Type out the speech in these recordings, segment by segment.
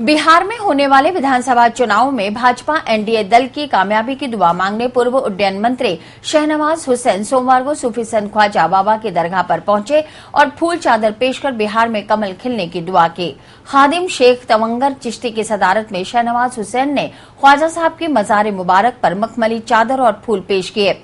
बिहार में होने वाले विधानसभा चुनाव में भाजपा एनडीए दल की कामयाबी की दुआ मांगने पूर्व उड्डयन मंत्री शहनवाज हुसैन सोमवार को सूफी संत ख्वाजा बाबा की दरगाह पर पहुंचे और फूल चादर पेश कर बिहार में कमल खिलने की दुआ की। खादिम शेख तवंगर चिश्ती की सदारत में शहनवाज हुसैन ने ख्वाजा साहब की मजार मुबारक पर मखमली चादर और फूल पेश किए।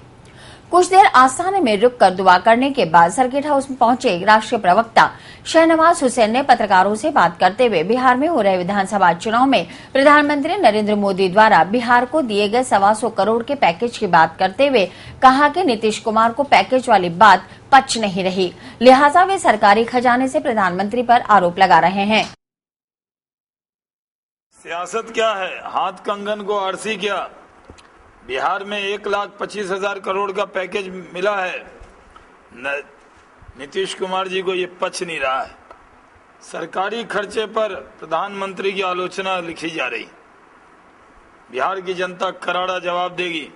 कुछ देर आस्थाने में रुककर दुआ करने के बाद सर्किट हाउस में पहुंचे राष्ट्रीय प्रवक्ता शहनवाज हुसैन ने पत्रकारों से बात करते हुए बिहार में हो रहे विधानसभा चुनाव में प्रधानमंत्री नरेंद्र मोदी द्वारा बिहार को दिए गए 125 करोड़ के पैकेज की बात करते हुए कहा कि नीतीश कुमार को पैकेज वाली बात पच नहीं रही, लिहाजा वे सरकारी खजाने से प्रधानमंत्री पर आरोप लगा रहे हैं। सियासत क्या है, हाथ कंगन को आरसी क्या। बिहार में 1,25,000 करोड़ का पैकेज मिला है। नीतीश कुमार जी को ये पच नहीं रहा है। सरकारी खर्चे पर प्रधानमंत्री की आलोचना लिखी जा रही। बिहार की जनता करारा जवाब देगी।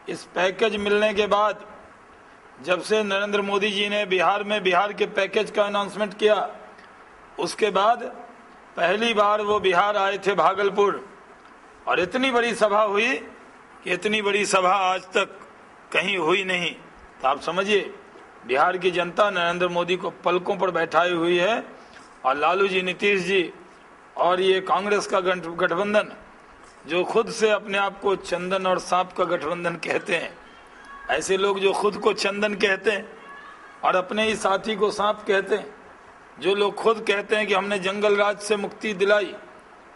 इस पैकेज मिलने के बाद जब से नरेंद्र मोदी जी ने बिहार के पैकेज का अनाउंसमेंट किया, उसके बाद पहली बार वो बिहार आए थे भागलपुर, और इतनी बड़ी सभा हुई कि इतनी बड़ी सभा आज तक कहीं हुई नहीं। तो आप समझिए, बिहार की जनता नरेंद्र मोदी को पलकों पर बैठाई हुई है, और लालू जी, नीतीश जी और ये कांग्रेस का गठबंधन, जो खुद से अपने आप को चंदन और सांप का गठबंधन कहते हैं, ऐसे लोग जो खुद को चंदन कहते हैं और अपने ही साथी को सांप कहते हैं, जो लोग खुद कहते हैं कि हमने जंगल राज से मुक्ति दिलाई,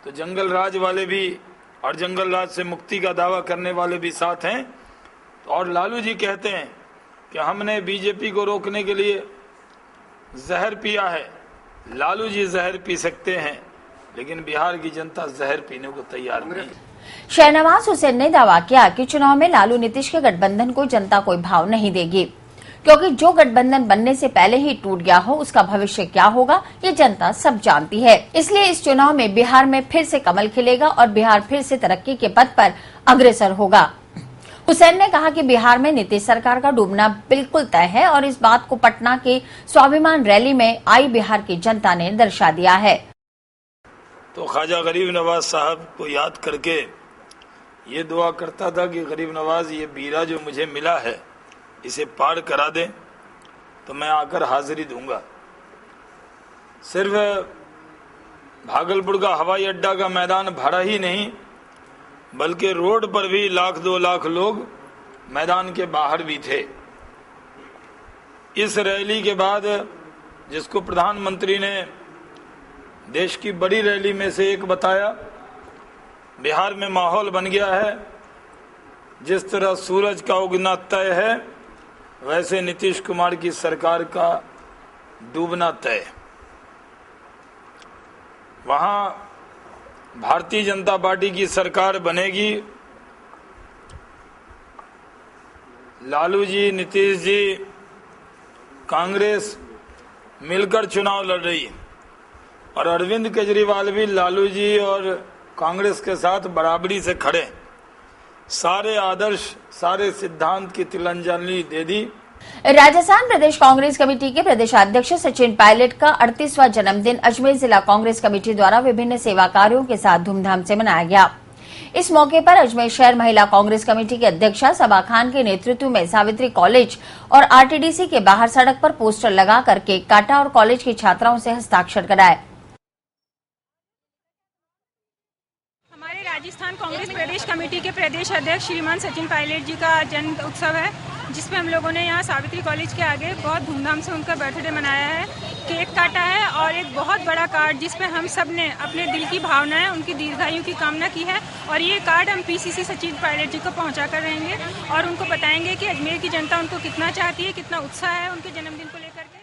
तो जंगल राज वाले भी और जंगल राज से मुक्ति का दावा करने वाले भी साथ हैं। और लालू जी कहते हैं कि हमने बीजेपी को रोकने के लिए जहर पिया है। लालू जी जहर पी सकते हैं, लेकिन बिहार की जनता जहर पीने को तैयार नहीं। शहनवाज हुसैन ने दावा किया कि चुनाव में लालू नीतीश के गठबंधन को जनता कोई भाव नहीं देगी, क्योंकि जो गठबंधन बनने से पहले ही टूट गया हो उसका भविष्य क्या होगा ये जनता सब जानती है। इसलिए इस चुनाव में बिहार में फिर से कमल खिलेगा और बिहार फिर से तरक्की के पथ पर अग्रसर होगा। हुसैन ने कहा कि बिहार में नीतीश सरकार का डूबना बिल्कुल तय है और इस बात को पटना की स्वाभिमान रैली में आई बिहार की जनता ने दर्शा दिया है। तो ख्वाजा गरीब नवाज साहब को याद करके ये दुआ करता था कि गरीब नवाज, ये बीरा जो मुझे मिला है इसे पार करा दे तो मैं आकर हाजिरी दूंगा। सिर्फ भागलपुर का हवाई अड्डा का मैदान भरा ही नहीं, बल्कि रोड पर भी 1,00,000-2 लाख लोग मैदान के बाहर भी थे। इस रैली के बाद, जिसको प्रधानमंत्री ने देश की बड़ी रैली में से एक बताया, बिहार में माहौल बन गया है। जिस तरह सूरज का उगना तय है, वैसे नीतीश कुमार की सरकार का डूबना तय। वहां भारतीय जनता पार्टी की सरकार बनेगी। लालू जी, नीतीश जी, कांग्रेस मिलकर चुनाव लड़ रही, और अरविंद केजरीवाल भी लालू जी और कांग्रेस के साथ बराबरी से खड़े। सारे आदर्श, सारे सिद्धांत की तिलांजलि दे दी। राजस्थान प्रदेश कांग्रेस कमेटी के प्रदेशाध्यक्ष सचिन पायलट का 38वां जन्मदिन अजमेर जिला कांग्रेस कमेटी द्वारा विभिन्न सेवा कार्यों के साथ धूमधाम से मनाया गया। इस मौके पर अजमेर शहर महिला कांग्रेस कमेटी की अध्यक्षा सबा खान के नेतृत्व में सावित्री कॉलेज और आरटीडीसी के बाहर सड़क पर पोस्टर लगाकर केक काटा और कॉलेज की छात्राओं से हस्ताक्षर कराए। राजस्थान कांग्रेस प्रदेश कमेटी के प्रदेश अध्यक्ष श्रीमान सचिन पायलट जी का जन्म उत्सव है, जिसमें हम लोगों ने यहाँ सावित्री कॉलेज के आगे बहुत धूमधाम से उनका बर्थडे मनाया है, केक काटा है और एक बहुत बड़ा कार्ड जिसमें हम सब ने अपने दिल की भावनाएं, उनकी दीर्घायु की कामना की है। और ये कार्ड हम पीसीसी सचिन पायलट जी को पहुँचा कर रहेंगे और उनको बताएंगे कि अजमेर की जनता उनको कितना चाहती है, कितना उत्साह है उनके जन्मदिन को लेकर के।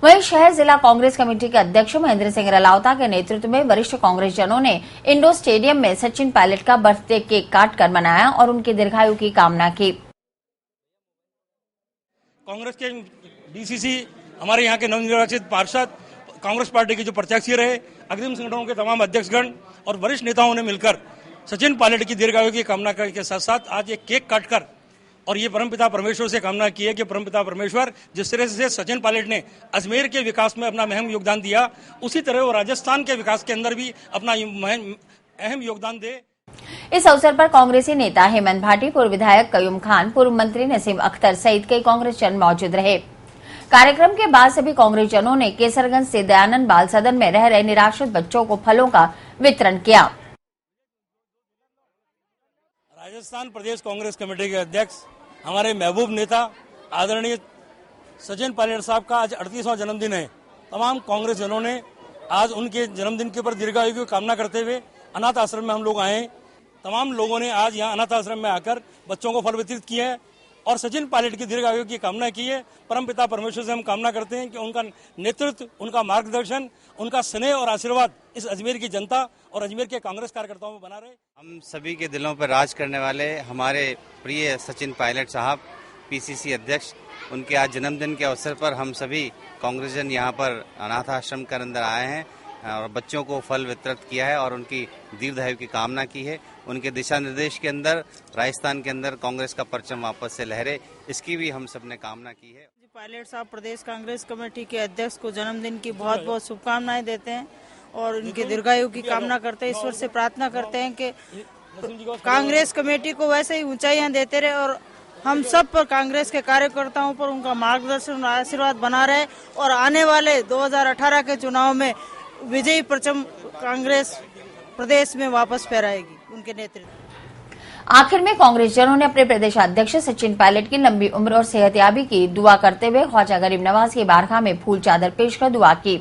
वहीं शहर जिला कांग्रेस कमेटी के अध्यक्ष महेंद्र सिंह रलावता के नेतृत्व में वरिष्ठ कांग्रेस जनों ने इंडोर स्टेडियम में सचिन पायलट का बर्थडे केक काटकर मनाया और उनकी दीर्घायु की कामना की। कांग्रेस के डीसीसी, हमारे यहाँ के नवनिर्वाचित पार्षद, कांग्रेस पार्टी के जो प्रत्याशी रहे, अग्रिम संगठनों के तमाम अध्यक्षगण और वरिष्ठ नेताओं ने मिलकर सचिन पायलट की दीर्घायु की कामना के साथ साथ आज एक केक काटकर और ये परमपिता परमेश्वर से कामना की है कि परमपिता परमेश्वर जिस तरह से सचिन पायलट ने अजमेर के विकास में अपना अहम योगदान दिया, उसी तरह वो राजस्थान के विकास के अंदर भी अपना अहम योगदान दे। इस अवसर पर कांग्रेसी नेता हेमंत भाटी, पूर्व विधायक कयूम खान, पूर्व मंत्री नसीम अख्तर सहित कई कांग्रेस जन मौजूद रहे। कार्यक्रम के बाद सभी कांग्रेस जनों ने केसरगंज से दयानंद बाल सदन में रह रहे निराश्रित बच्चों को फलों का वितरण किया। राजस्थान प्रदेश कांग्रेस कमेटी के अध्यक्ष हमारे महबूब नेता आदरणीय सचिन पायलट साहब का आज 38वां जन्मदिन है। तमाम कांग्रेस जनों ने आज उनके जन्मदिन के ऊपर दीर्घायु की कामना करते हुए अनाथ आश्रम में हम लोग आए। तमाम लोगों ने आज यहाँ अनाथ आश्रम में आकर बच्चों को फल वितरित किए हैं और सचिन पायलट की दीर्घायु की कामना की है। परमपिता परमेश्वर से हम कामना करते हैं कि उनका नेतृत्व, उनका मार्गदर्शन, उनका स्नेह और आशीर्वाद इस अजमेर की जनता और अजमेर के कांग्रेस कार्यकर्ताओं में बना रहे। हम सभी के दिलों पर राज करने वाले हमारे प्रिय सचिन पायलट साहब, पीसीसी अध्यक्ष, उनके आज जन्मदिन के अवसर पर हम सभी कांग्रेसजन यहाँ पर अनाथ आश्रम के अंदर आए हैं और बच्चों को फल वितरित किया है और उनकी दीर्घायु की कामना की है। उनके दिशा निर्देश के अंदर राजस्थान के अंदर कांग्रेस का परचम वापस से लहरे, इसकी भी हम सब ने कामना की है। पायलट साहब प्रदेश कांग्रेस कमेटी के अध्यक्ष को जन्मदिन की बहुत बहुत शुभकामनाएं देते हैं और उनकी दीर्घायु की कामना करते हैं। ईश्वर से प्रार्थना करते हैं कि कांग्रेस कमेटी को वैसे ही ऊंचाइयां देते रहे और हम सब पर, कांग्रेस के कार्यकर्ताओं पर उनका मार्गदर्शन और आशीर्वाद बना रहे और आने वाले 2018 के चुनाव में विजयी परचम कांग्रेस प्रदेश में वापस फहराएगी उनके नेतृत्व। आखिर में कांग्रेस जनों ने अपने प्रदेशाध्यक्ष सचिन पायलट की लंबी उम्र और सेहतयाबी की दुआ करते हुए ख्वाजा गरीब नवाज की बारगाह में फूल चादर पेश कर दुआ की।